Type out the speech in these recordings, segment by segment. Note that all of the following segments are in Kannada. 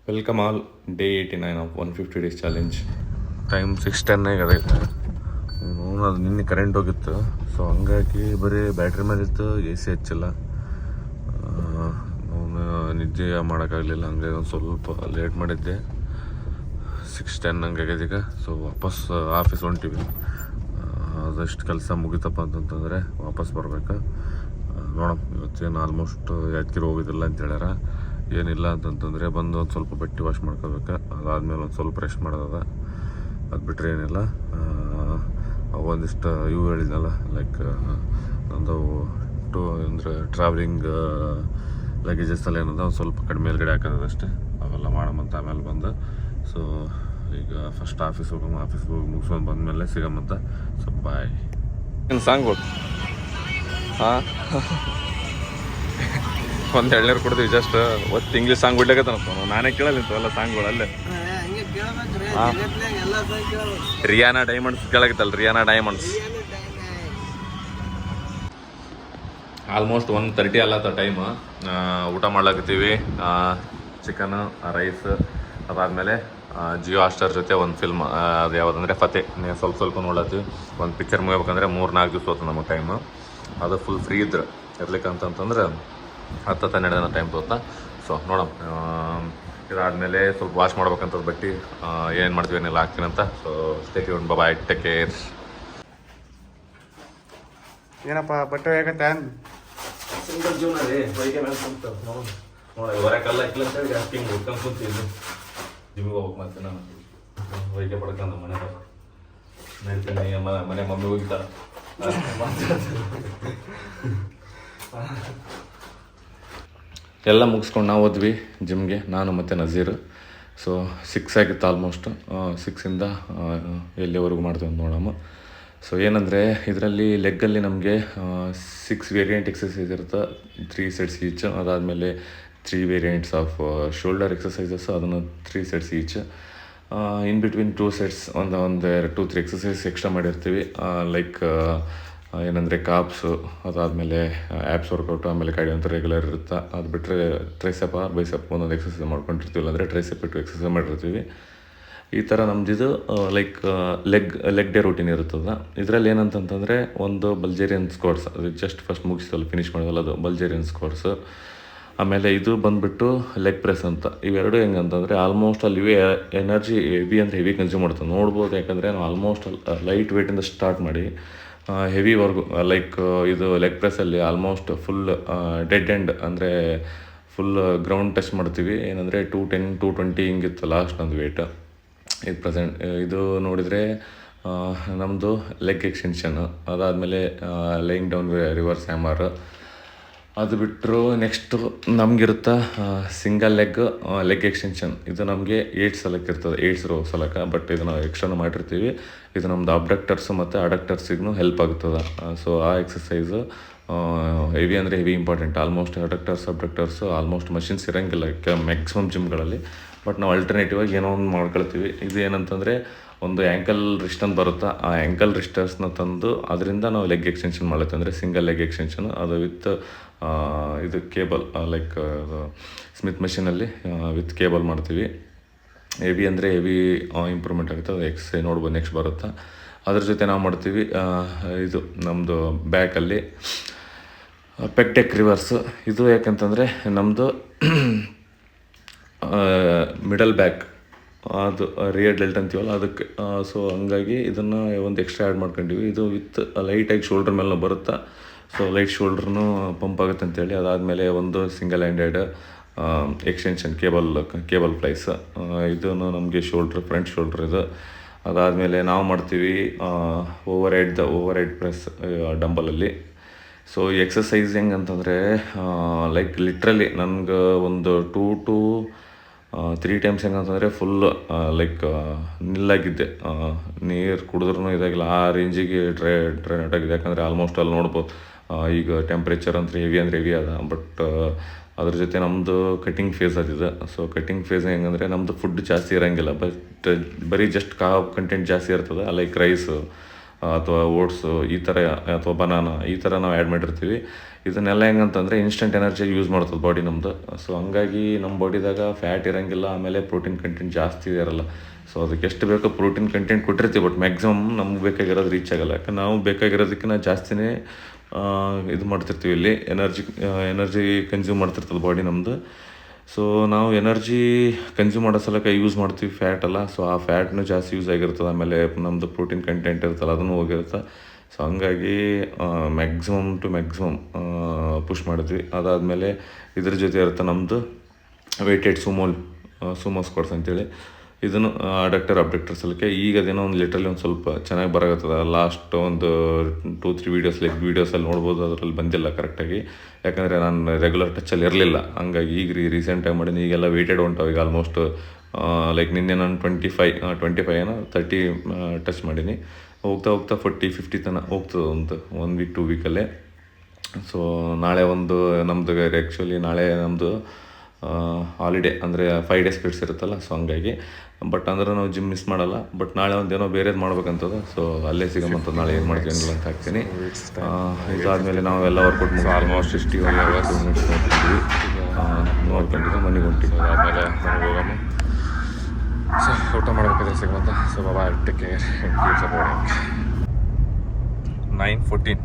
Welcome all day 89 of 150 days challenge. Time 6:10 ಆಗೈತೆ. ಅದು ನಿನ್ನೆ ಕರೆಂಟ್ ಹೋಗಿತ್ತು, ಸೊ ಹಂಗಾಗಿ ಬರೀ ಬ್ಯಾಟ್ರಿ ಮೇಲೆ ಇತ್ತು, ಎ ಸಿ ಹಚ್ಚಿಲ್ಲ. ಅವನು ನಿದ್ದೆ ಮಾಡೋಕ್ಕಾಗಲಿಲ್ಲ, ಹಂಗಾಗಿ ಒಂದು ಸ್ವಲ್ಪ ಲೇಟ್ ಮಾಡಿದ್ದೆ. 6:10 ಹಂಗೆ ಆಗೈತೆ ಈಗ. ಸೊ ವಾಪಸ್ ಆಫೀಸ್ ಹೊಂಟಿವಿ. ಅದಷ್ಟು ಕೆಲಸ ಮುಗಿತಪ್ಪ ಅಂತಂತಂದರೆ ವಾಪಸ್ ಬರ್ಬೇಕು. ನೋಡೋಣ, ಇವತ್ತೇನು ಆಲ್ಮೋಸ್ಟ್ ಯಾದಗಿರಿ ಹೋಗೋದಿಲ್ಲ ಅಂತ ಹೇಳ್ಯಾರ. ಏನಿಲ್ಲ ಅಂತಂತಂದರೆ ಬಂದು ಒಂದು ಸ್ವಲ್ಪ ಬಟ್ಟೆ ವಾಶ್ ಮಾಡ್ಕೋಬೇಕು. ಅದಾದಮೇಲೆ ಒಂದು ಸ್ವಲ್ಪ ರೆಸ್ಟ್ ಮಾಡೋದ, ಅದು ಬಿಟ್ಟರೆ ಏನಿಲ್ಲ. ಒಂದಿಷ್ಟು ಇವು ಹೇಳಿದ್ನಲ್ಲ, ಲೈಕ್ ನಂದು ಅಂದರೆ ಟ್ರಾವೆಲಿಂಗ್ ಲಗೇಜಸ್ ಎಲ್ಲ ಏನದ ಒಂದು ಸ್ವಲ್ಪ ಕಡಿಮೆ ಮೇಲ್ಗಡೆ ಹಾಕೋದಷ್ಟೇ. ಅವೆಲ್ಲ ಮಾಡಮಂತ ಆಮೇಲೆ ಬಂದು. ಸೊ ಈಗ ಫಸ್ಟ್ ಆಫೀಸ್ ಹೋಗಿ ಮುಗಿಸ್ಕೊಂಡು ಬಂದಮೇಲೆ ಸಿಗಮಂತ. ಸೊ ಬಾಯ್. ಏನು ಸಾಂಗ್ಗಳು? ಹಾಂ, ಒಂದು ಎಳ್ನೀರು ಕೊಡ್ತೀವಿ ಜಸ್ಟ್. ಒತ್ತು ಇಂಗ್ಲೀಷ್ ಸಾಂಗ್ ಬಿಡ್ಲಿಕ್ಕತ್ತನಪ್ಪ, ನಾನೇ ಕೇಳಲ್ಲ ಇಂಥವೆಲ್ಲ ಸಾಂಗ್ಗಳು. ಅಲ್ಲೇ ರಿಯಾನಾ ಡೈಮಂಡ್ಸ್ ಕೇಳಾಗತ್ತಲ್ಲ, ರಿಯಾನಾ ಡೈಮಂಡ್ಸ್. ಆಲ್ಮೋಸ್ಟ್ 1:30 ಅಲ್ಲತ್ತ ಟೈಮ್. ಊಟ ಮಾಡ್ಲಾಕತ್ತೀವಿ. ಚಿಕನ್, ರೈಸ್, ಅದಾದಮೇಲೆ ಜಿಯೋ ಹಾಟ್‌ಸ್ಟಾರ್ ಜೊತೆ ಒಂದು ಫಿಲ್ಮ್, ಅದು ಯಾವುದಂದರೆ ಫತೆ. ಸ್ವಲ್ಪ ನೋಡ್ಲತ್ತೀವಿ. ಒಂದು ಪಿಕ್ಚರ್ ಮುಗಿಬೇಕಂದ್ರೆ 3-4 ದಿವಸ ಹೋಗ್ತದೆ ನಮಗೆ ಟೈಮು. ಅದು ಫುಲ್ ಫ್ರೀ ಇದ್ರೆ ಇರ್ಲಿಕ್ಕಂತಂದ್ರೆ 10-12 ಟೈಮ್ ತೋತಾ. ಸೊ ನೋಡೋಣ. ಇದಾದಮೇಲೆ ಸ್ವಲ್ಪ ವಾಶ್ ಮಾಡ್ಬೇಕಂತ ಬಟ್ಟೆ ಏನು ಮಾಡ್ತೀವಿ ಏನೆಲ್ಲ ಹಾಕ್ತೀನಂತ. So stay tuned. Bye, take care. ಏನಪ್ಪ ಬಟ್ಟೆ ಹೇಗತ್ತೆ? ಸಿಂಗಲ್ ಜೀವನ ರೀ, ಬೈಕೆ ಮೇಲೆ ಕುಂತು ನೋಡಿ ಹೊರಕಲ್ಲ ಹಾಕಿಲ್ಲ ಅಂತೇಳಿ ಹಿಂಗೆ ಹುಡ್ಕೊಂಡು ಕುಂತಿದ್ದು. ಜಿಮ್ಮಿಗೆ ಹೋಗ್ಬೇಕು ಮತ್ತೆ ನಾನು ಬೈಕೆ ಪಡ್ಕೊಂಡು ಮನೆ ಮಮ್ಮಿ ಹೋಗಿದ್ದಾರೆ. ಎಲ್ಲ ಮುಗಿಸ್ಕೊಂಡು ನಾವು ಹೋದ್ವಿ ಜಿಮ್ಗೆ, ನಾನು ಮತ್ತು ನಜೀರ್. ಸೊ 6 ಆಗಿತ್ತು ಆಲ್ಮೋಸ್ಟ್. 6ಇಂದ ಎಲ್ಲಿವರೆಗೂ ಮಾಡ್ತೀವಿ ಅಂತ ನೋಡಮ್ಮ. ಸೊ ಏನಂದರೆ ಇದರಲ್ಲಿ ಲೆಗ್ಗಲ್ಲಿ ನಮಗೆ 6 ವೇರಿಯಂಟ್ ಎಕ್ಸಸೈಸ್ ಇರುತ್ತೆ, 3 ಸೆಟ್ಸ್ ಈಚ್. ಅದಾದಮೇಲೆ 3 ವೇರಿಯಂಟ್ಸ್ ಆಫ್ ಶೋಲ್ಡರ್ ಎಕ್ಸಸೈಸಸ್, ಅದನ್ನು 3 sets each. In between 2 sets ಒಂದು 2-3 ಎಕ್ಸಸೈಸ್ ಎಕ್ಸ್ಟ್ರಾ ಮಾಡಿರ್ತೀವಿ. ಲೈಕ್ ಏನಂದರೆ ಕಾಪ್ಸು, ಅದಾದಮೇಲೆ ಆ್ಯಪ್ಸ್ ವರ್ಕೌಟು, ಆಮೇಲೆ ಕಾರ್ಡಿಯೋ ಅಂತ ರೆಗ್ಯುಲರ್ ಇರುತ್ತೆ. ಅದು ಬಿಟ್ಟರೆ ಟ್ರೈಸೆಪ್ ಆರ್ ಬೈಸೆಪ್ ಒಂದೊಂದು ಎಕ್ಸಸೈಸ್ ಮಾಡ್ಕೊಂಡಿರ್ತೀವಿ, ಅಂದರೆ ಟ್ರೈಸೆಪ್ ಇಟ್ಟು ಎಕ್ಸಸೈಸ್ ಮಾಡಿರ್ತೀವಿ. ಈ ಥರ ನಮ್ಮದಿದು ಲೈಕ್ ಲೆಗ್ ಡೇ ರೂಟೀನ್ ಇರುತ್ತದೆ. ಇದರಲ್ಲಿ ಏನಂತಂತಂದರೆ ಒಂದು ಬಲ್ಜೇರಿಯನ್ ಸ್ಕ್ವಾಟ್ಸ್, ಅದು ಜಸ್ಟ್ ಫಸ್ಟ್ ಮುಗಿಸ್ತಲ್ಲ, ಫಿನಿಷ್ ಮಾಡೋದಲ್ಲ, ಅದು ಬಲ್ಜೇರಿಯನ್ ಸ್ಕ್ವಾಟ್ಸು. ಆಮೇಲೆ ಇದು ಬಂದುಬಿಟ್ಟು ಲೆಗ್ ಪ್ರೆಸ್ ಅಂತ. ಇವೆರಡು ಹೆಂಗಂತಂದರೆ ಆಲ್ಮೋಸ್ಟ್ ಅಲ್ಲಿ ಇವೇ ಎನರ್ಜಿ ಹೆವಿ ಕನ್ಸ್ಯೂಮ್ ಮಾಡ್ತದೆ ನೋಡ್ಬೋದು. ಯಾಕಂದರೆ ನಾವು ಆಲ್ಮೋಸ್ಟ್ ಲೈಟ್ ವೇಟಿಂದ ಸ್ಟಾರ್ಟ್ ಮಾಡಿ ಹೆವಿವರೆಗೂ, ಲೈಕ್ ಇದು ಲೆಗ್ ಪ್ರೆಸ್ಸಲ್ಲಿ ಆಲ್ಮೋಸ್ಟ್ ಫುಲ್ ಡೆಡ್ ಎಂಡ್, ಅಂದರೆ ಫುಲ್ ಗ್ರೌಂಡ್ ಟಚ್ ಮಾಡ್ತೀವಿ. ಏನಂದರೆ 210, 220 ಹಿಂಗಿತ್ತು ಲಾಸ್ಟ್ ನಂದು ವೇಟ್. ಇದು ಪ್ರೆಸೆಂಟ್ ಇದು ನೋಡಿದರೆ ನಮ್ಮದು ಲೆಗ್ ಎಕ್ಸ್ಟೆನ್ಷನ್, ಅದಾದಮೇಲೆ ಲೈಯಿಂಗ್ ಡೌನ್ ರಿವರ್ಸ್ ಹ್ಯಾಮರ್. ಅದು ಬಿಟ್ಟರು ನೆಕ್ಸ್ಟು ನಮಗಿರುತ್ತೆ ಸಿಂಗಲ್ ಲೆಗ್ ಎಕ್ಸ್ಟೆನ್ಷನ್. ಇದು ನಮಗೆ 8 ಸಲಕ್ಕೆ ಇರ್ತದೆ, 8 ರೋ ಸಲಕ್ಕೆ. ಬಟ್ ಇದನ್ನು ಎಕ್ಸ್ಟ್ರಾನು ಮಾಡಿರ್ತೀವಿ. ಇದು ನಮ್ಮದು ಅಬ್ಡಕ್ಟರ್ಸು ಮತ್ತು ಅಡಕ್ಟರ್ಸಿಗೂ ಹೆಲ್ಪ್ ಆಗ್ತದೆ. ಸೊ ಆ ಎಕ್ಸಸೈಸು ಹೆವಿ ಅಂದರೆ heavy important. Almost abductors almost machines ಇರೋಂಗಿಲ್ಲ ಮ್ಯಾಕ್ಸಿಮಮ್ ಜಿಮ್ಗಳಲ್ಲಿ. ಬಟ್ ನಾವು ಅಲ್ಟರ್ನೇಟಿವ್ ಆಗಿ ಏನೋ ಒಂದು ಮಾಡ್ಕೊಳ್ತೀವಿ. ಇದು ಏನಂತಂದರೆ ಒಂದು ಆ್ಯಂಕಲ್ ರಿಸ್ಟ್ ಅಂತ ಬರುತ್ತೆ, ಆ ಆ್ಯಂಕಲ್ ರಿಸ್ಟರ್ಸ್ನ ತಂದು ಅದರಿಂದ ನಾವು ಲೆಗ್ ಎಕ್ಸ್ಟೆನ್ಷನ್ ಮಾಡುತ್ತೆ. ಅಂದರೆ ಸಿಂಗಲ್ ಲೆಗ್ ಎಕ್ಸ್ಟೆನ್ಷನ್, ಅದು ವಿತ್ ಇದು ಕೇಬಲ್, ಲೈಕ್ ಸ್ಮಿತ್ ಮಷೀನಲ್ಲಿ ವಿತ್ ಕೇಬಲ್ ಮಾಡ್ತೀವಿ. ಹೆವಿ ಅಂದರೆ ಹೆವಿ ಇಂಪ್ರೂವ್ಮೆಂಟ್ ಆಗುತ್ತೆ. ಅದು ಎಕ್ಸಸೈಸ್ ನೋಡ್ಬೋದು ನೆಕ್ಸ್ಟ್ ಬರುತ್ತೆ. ಅದ್ರ ಜೊತೆ ನಾವು ಮಾಡ್ತೀವಿ ಇದು ನಮ್ಮದು ಬ್ಯಾಕಲ್ಲಿ ಪೆಕ್ಟೆಕ್ ರಿವರ್ಸು. ಇದು ಯಾಕಂತಂದರೆ ನಮ್ಮದು ಮಿಡಲ್ ಬ್ಯಾಕ್, ಅದು ರಿಯರ್ ಡೆಲ್ಟ್ ಅಂತೀವಲ್ಲ ಅದಕ್ಕೆ. ಸೊ ಹಂಗಾಗಿ ಇದನ್ನು ಒಂದು ಎಕ್ಸ್ಟ್ರಾ ಆ್ಯಡ್ ಮಾಡ್ಕೊಂಡಿವಿ. ಇದು ವಿತ್ ಲೈಟಾಗಿ ಶೋಲ್ಡ್ರ್ ಮೇಲೆ ಬರುತ್ತೆ. ಸೊ ಲೈಟ್ ಶೋಲ್ಡ್ರೂ ಪಂಪ್ ಆಗುತ್ತೆ ಅಂತೇಳಿ. ಅದಾದಮೇಲೆ ಒಂದು single handed extension cable flies. ಇದೂ ನಮಗೆ ಫ್ರಂಟ್ ಶೋಲ್ಡ್ರ್ ಇದು. ಅದಾದಮೇಲೆ ನಾವು ಮಾಡ್ತೀವಿ ಓವರ್ ಹೆಡ್ ಪ್ರೆಸ್ ಡಂಬಲಲ್ಲಿ. ಸೊ ಈ ಎಕ್ಸಸೈಸ್ ಹೆಂಗಂತಂದರೆ ಲೈಕ್ ಲಿಟ್ರಲಿ ನನಗೆ ಒಂದು 2 to 3 ಟೈಮ್ಸ್ ಹೆಂಗಂತಂದರೆ ಫುಲ್ ಲೈಕ್ ನಿಲ್ಲಾಗಿದ್ದೆ, ನೀರು ಕುಡಿದ್ರೂ ಇದಾಗಿಲ್ಲ, ಆ ರೇಂಜಿಗೆ ಡ್ರೈನ್ ಆಗಿದೆ. ಯಾಕಂದರೆ ಆಲ್ಮೋಸ್ಟ್ ಅಲ್ಲಿ ನೋಡ್ಬೋದು ಈಗ ಟೆಂಪ್ರೇಚರ್ ಅಂತ ಹೆವಿ ಅದ. ಬಟ್ ಅದ್ರ ಜೊತೆ ನಮ್ಮದು ಕಟಿಂಗ್ ಫೇಸ್ ಅದಿದೆ. ಸೊ ಕಟಿಂಗ್ ಫೇಸ್ ಹೆಂಗಂದರೆ ನಮ್ಮದು ಫುಡ್ ಜಾಸ್ತಿ ಇರೋಂಗಿಲ್ಲ, ಬಟ್ ಬರೀ ಜಸ್ಟ್ ಕಾರ್ಬ್ ಕಂಟೆಂಟ್ ಜಾಸ್ತಿ ಇರ್ತದೆ. ಲೈಕ್ ರೈಸು, ಅಥವಾ ಓಟ್ಸು ಈ ಥರ ಅಥವಾ ಬನಾನಾ ಈ ಥರ ನಾವು ಆ್ಯಡ್ ಮಾಡಿರ್ತೀವಿ. ಇದನ್ನೆಲ್ಲ ಹೆಂಗಂತಂದರೆ ಇನ್ಸ್ಟೆಂಟ್ ಎನರ್ಜಿ ಯೂಸ್ ಮಾಡ್ತದೆ ಬಾಡಿ ನಮ್ಮದು. ಸೊ ಹಂಗಾಗಿ ನಮ್ಮ ಬಾಡಿದಾಗ ಫ್ಯಾಟ್ ಇರೋಂಗಿಲ್ಲ, ಆಮೇಲೆ ಪ್ರೋಟೀನ್ ಕಂಟೆಂಟ್ ಜಾಸ್ತಿ ಇರಲ್ಲ. ಸೊ ಅದಕ್ಕೆ ಎಷ್ಟು ಬೇಕೋ ಪ್ರೋಟೀನ್ ಕಂಟೆಂಟ್ ಕೊಟ್ಟಿರ್ತೀವಿ, ಬಟ್ ಮ್ಯಾಕ್ಸಿಮಮ್ ನಮ್ಗೆ ಬೇಕಾಗಿರೋದು ರೀಚ್ ಆಗಲ್ಲ. ಯಾಕಂದ್ರೆ ನಾವು ಬೇಕಾಗಿರೋದಕ್ಕಿಂತ ಜಾಸ್ತಿನೇ ಇದು ಮಾಡ್ತಿರ್ತೀವಿ, ಇಲ್ಲಿ ಎನರ್ಜಿ ಕನ್ಸ್ಯೂಮ್ ಮಾಡ್ತಿರ್ತದೆ ಬಾಡಿ ನಮ್ಮದು. ಸೊ ನಾವು ಎನರ್ಜಿ ಕನ್ಸ್ಯೂಮ್ ಮಾಡೋ ಸಲಕ್ಕೆ ಯೂಸ್ ಮಾಡ್ತೀವಿ ಫ್ಯಾಟಲ್ಲ. ಸೊ ಆ ಫ್ಯಾಟ್ನು ಜಾಸ್ತಿ ಯೂಸ್ ಆಗಿರ್ತದೆ, ಆಮೇಲೆ ನಮ್ಮದು ಪ್ರೋಟೀನ್ ಕಂಟೆಂಟ್ ಇರ್ತಲ್ಲ ಅದನ್ನು ಹೋಗಿರುತ್ತೆ. ಸೊ ಹಂಗಾಗಿ ಮ್ಯಾಕ್ಸಿಮಮ್ ಟು ಮ್ಯಾಕ್ಸಿಮಮ್ ಪುಷ್ ಮಾಡಿದ್ವಿ. ಅದಾದಮೇಲೆ ಇದ್ರ ಜೊತೆ ಇರುತ್ತೆ ನಮ್ಮದು ವೆಯ್ಟೆಡ್ ಸುಮೋ ಸ್ಕ್ವಾಟ್ಸ್ ಅಂತೇಳಿ. ಇದನ್ನು ಅಡಕ್ಟರ್ ಸಲಕ್ಕೆ ಈಗ ಅದೇನೋ ಒಂದು ಲಿಟ್ರಲ್ಲಿ ಒಂದು ಸ್ವಲ್ಪ ಚೆನ್ನಾಗಿ ಬರಾಗತ್ತದ. ಲಾಸ್ಟ್ ಒಂದು 2-3 ವೀಡಿಯೋಸಲ್ಲಿ ನೋಡ್ಬೋದು, ಅದರಲ್ಲಿ ಬಂದಿಲ್ಲ ಕರೆಕ್ಟಾಗಿ, ಯಾಕಂದರೆ ನಾನು ರೆಗ್ಯುಲರ್ ಟಚ್ಚಲ್ಲಿ ಇರಲಿಲ್ಲ. ಹಂಗಾಗಿ ಈಗ ರೀಸೆಂಟಾಗಿ ಮಾಡೀನಿ. ಈಗೆಲ್ಲ ವೆಯ್ಟೆಡ್ ಹೊಂಟಾವ ಈಗ ಆಲ್ಮೋಸ್ಟ್. ಲೈಕ್ ನಿನ್ನೆ ನಾನು 25 ಟಚ್ ಮಾಡೀನಿ. ಹೋಗ್ತಾ 40-50 ತನಕ ಹೋಗ್ತದೆ ಒಂದು 1 ವೀಕ್ 2 ವೀಕಲ್ಲೇ. ಸೊ ನಾಳೆ ಒಂದು ನಮ್ಮದು ಆ್ಯಕ್ಚುಲಿ ನಾಳೆ ನಮ್ಮದು ಹಾಲಿಡೇ, ಅಂದರೆ 5 days ಸ್ಪಿರಿಟ್ಸ್ ಇರುತ್ತಲ್ಲ. ಸೊ ಹಂಗಾಗಿ ಬಟ್ ಅಂದ್ರೆ ನಾವು ಜಿಮ್ ಮಿಸ್ ಮಾಡಲ್ಲ. ಬಟ್ ನಾಳೆ ಒಂದು ಏನೋ ಬೇರೆದು ಮಾಡ್ಬೇಕಂತದ. ಸೊ ಅಲ್ಲೇ ಸಿಗಮಂತ ನಾಳೆ ಏನು ಮಾಡ್ತೀವಿ ಏನಿಲ್ಲ ಅಂತ ಹಾಕ್ತೀನಿ. ಇದಾದಮೇಲೆ ನಾವೆಲ್ಲ ವರ್ಕೌಟ್ ಮುಗಿದು ಆಲ್ಮೋಸ್ಟ್ 60 ಮಿನಿಟ್ಸ್ ನೋಡ್ತಿದ್ವಿ, ನೋಡ್ಕೊಂಡಿದ್ದು ಮನೆಗೆ ಹೊಂಟಿದ್ವಿ. ಆದಮೇಲೆ ಮನೆಗೆ ಹೋಗಮ್ಮ. ಸೊ ಊಟ ಮಾಡ್ಬೇಕಾದ್ರೆ ಸಿಗಮಂತ. So bye, take care and keep supporting. 9:14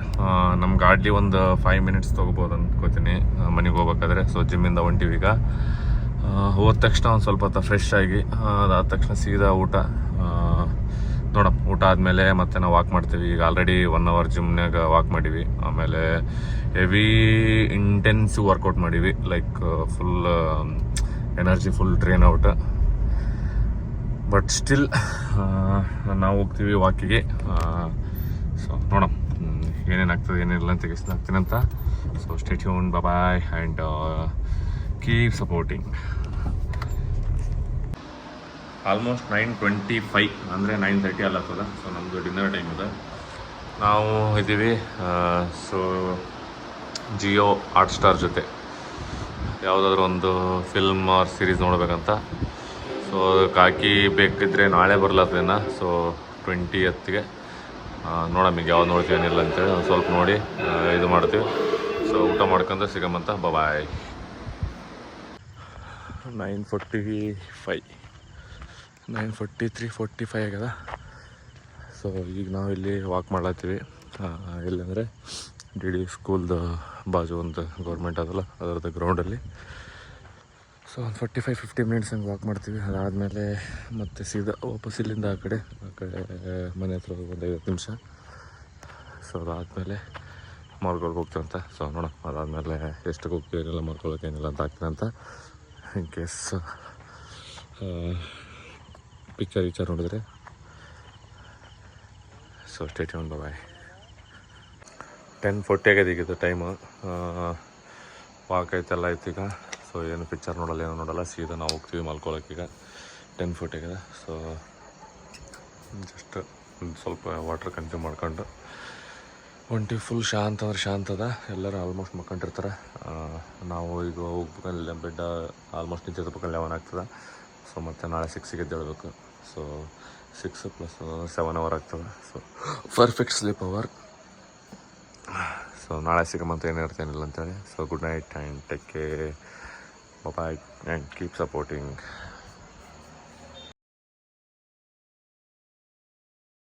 ನಮ್ಗೆ ಹಾರ್ಡ್ಲಿ ಒಂದು 5 ಮಿನಿಟ್ಸ್ ತೊಗೋಬೋದು ಅಂದ್ಕೋತೀನಿ ಮನೆಗೆ ಹೋಗ್ಬೇಕಾದ್ರೆ. ಸೊ ಜಿಮ್ಮಿಂದ ಹೊಂಟಿವಿ ಈಗ. ಹೋದ ತಕ್ಷಣ ಒಂದು ಸ್ವಲ್ಪ ಹೊತ್ತು ಫ್ರೆಶ್ ಆಗಿ ಅದಾದ ತಕ್ಷಣ ಸೀದಾ ಊಟ ನೋಡಮ್. ಊಟ ಆದಮೇಲೆ ಮತ್ತೆ ನಾವು ವಾಕ್ ಮಾಡ್ತೀವಿ. ಈಗ ಆಲ್ರೆಡಿ 1 hour ಜಿಮ್ನಾಗ ವಾಕ್ ಮಾಡೀವಿ. ಆಮೇಲೆ ಹೆವಿ ಇಂಟೆನ್ಸಿವ್ ವರ್ಕೌಟ್ ಮಾಡೀವಿ, like full energy full drain out. But still ನಾವು ಹೋಗ್ತೀವಿ ವಾಕಿಗೆ. ಸೊ ನೋಡಮ್ ಏನೇನಾಗ್ತದೆ ಏನಿಲ್ಲ ಅಂತ ತೆಗಿಸ್ತಾಗ್ತೀನಂತ. So stay tune, bye and keep supporting. Almost 9:25 ಅಂದರೆ 9:30 ಅಲ್ಲಾಗ್ತದೆ. ಸೊ ನಮ್ಮದು ಡಿನ್ನರ್ ಟೈಮ್ ಇದೆ. ನಾವು ಇದ್ದೀವಿ ಸೊ ಜಿಯೋ ಹಾಟ್ಸ್ಟಾರ್ ಜೊತೆ ಯಾವುದಾದ್ರೂ ಒಂದು ಫಿಲ್ಮ್ ಆರ್ ಸೀರೀಸ್ ನೋಡ್ಬೇಕಂತ. ಸೊ ಅದಕ್ಕೆ ಹಾಕಿ ಬೇಕಿದ್ದರೆ ನಾಳೆ ಬರ್ಲತ್ತೇನ. ಸೊ 20th ನೋಡಮ್ಮ ಈಗ ಯಾವ್ದು ನೋಡ್ತೀವಿ ಏನಿಲ್ಲ ಅಂತೇಳಿ ಒಂದು ಸ್ವಲ್ಪ ನೋಡಿ ಇದು ಮಾಡ್ತೀವಿ. ಸೊ ಊಟ ಮಾಡ್ಕೊಂಡು ಸಿಗಮಂತ. ಬಾಯ್. 9:45 9:43 45 ಆಗ್ಯದ. ಸೊ ಈಗ ನಾವು ಇಲ್ಲಿ ವಾಕ್ ಮಾಡ್ಲತ್ತೀವಿ. ಎಲ್ಲಂದರೆ DD ಸ್ಕೂಲ್ದು ಬಾಜು ಒಂದು ಗೌರ್ಮೆಂಟ್ ಅದಲ್ಲ, ಅದರದ್ದು ಗ್ರೌಂಡಲ್ಲಿ. ಸೊ ಒಂದು 45-50 ಮಿನಿಟ್ಸ್ ಹಂಗೆ ವಾಕ್ ಮಾಡ್ತೀವಿ. ಅದಾದಮೇಲೆ ಮತ್ತೆ ಸೀದಾ ವಾಪಸ್ ಇಲ್ಲಿಂದ ಆ ಕಡೆ ಮನೆ ಹತ್ರ ಒಂದು 50 ನಿಮಿಷ. ಸೊ ಅದಾದಮೇಲೆ ಮಾಲ್ಗಳಿಗೆ ಹೋಗ್ತೀವಂತ. ಸೊ ನೋಡೋಣ ಅದಾದಮೇಲೆ ಎಷ್ಟಕ್ಕೆ ಹೋಗ್ತೀವಿ ಏನಿಲ್ಲ, ಮಾಲ್ಕೊಳ್ಳೋಕೆ ಏನಿಲ್ಲ ಅಂತ ಆಗ್ತೀನಂತ. ಇನ್ ಕೇಸ್ ಪಿಕ್ಚರ್ ನೋಡಿದ್ರೆ. ಸೊ ಸ್ಟೇ ಟ್ಯೂನ್, ಬಾಯ್. 10:40 ಆಗ್ಯದ ಈಗಿದ್ದು ಟೈಮು. ವಾಕ್ ಐತೆಲ್ಲ ಐತಿ ಈಗ. ಸೊ ಏನು ಪಿಕ್ಚರ್ ನೋಡಲ್ಲ, ಏನೂ ನೋಡಲ್ಲ, ಸೀದಾ ನಾವು ಹೋಗ್ತೀವಿ ಮಲ್ಕೊಳ್ಳೋಕೆ. ಈಗ 10:40 ಆಗ್ಯದ. ಸೊ ಜಸ್ಟ್ ಒಂದು ಸ್ವಲ್ಪ ವಾಟರ್ ಕನ್ಸ್ಯೂಮ್ ಮಾಡ್ಕೊಂಡು ಹೊಂಟಿ. ಫುಲ್ ಶಾಂತ ಅಂದ್ರೆ ಶಾಂತ ಅದ. ಎಲ್ಲರೂ ಆಲ್ಮೋಸ್ಟ್ ಮಕ್ಕೊಂಡಿರ್ತಾರೆ. ನಾವು ಈಗ ಹೋಗ್ಬೇಕಲ್ಲ, ಬೆಡ್ಡ ಆಲ್ಮೋಸ್ಟ್ ನಿಂತಿರ್ಬೇಕಲ್ಲ 11 ಆಗ್ತದೆ. ಸೊ ಮತ್ತು ನಾಳೆ 6ಗೆ ಎದ್ದೇಳಬೇಕು. ಸೊ 6 + 7 hour ಆಗ್ತದೆ. So perfect sleep hour. So ನಾಳೆ ಸಿಗಮಂತ ಏನಿರ್ತೇನಿಲ್ಲ ಅಂತೇಳಿ. So good night and take care, bye and keep supporting.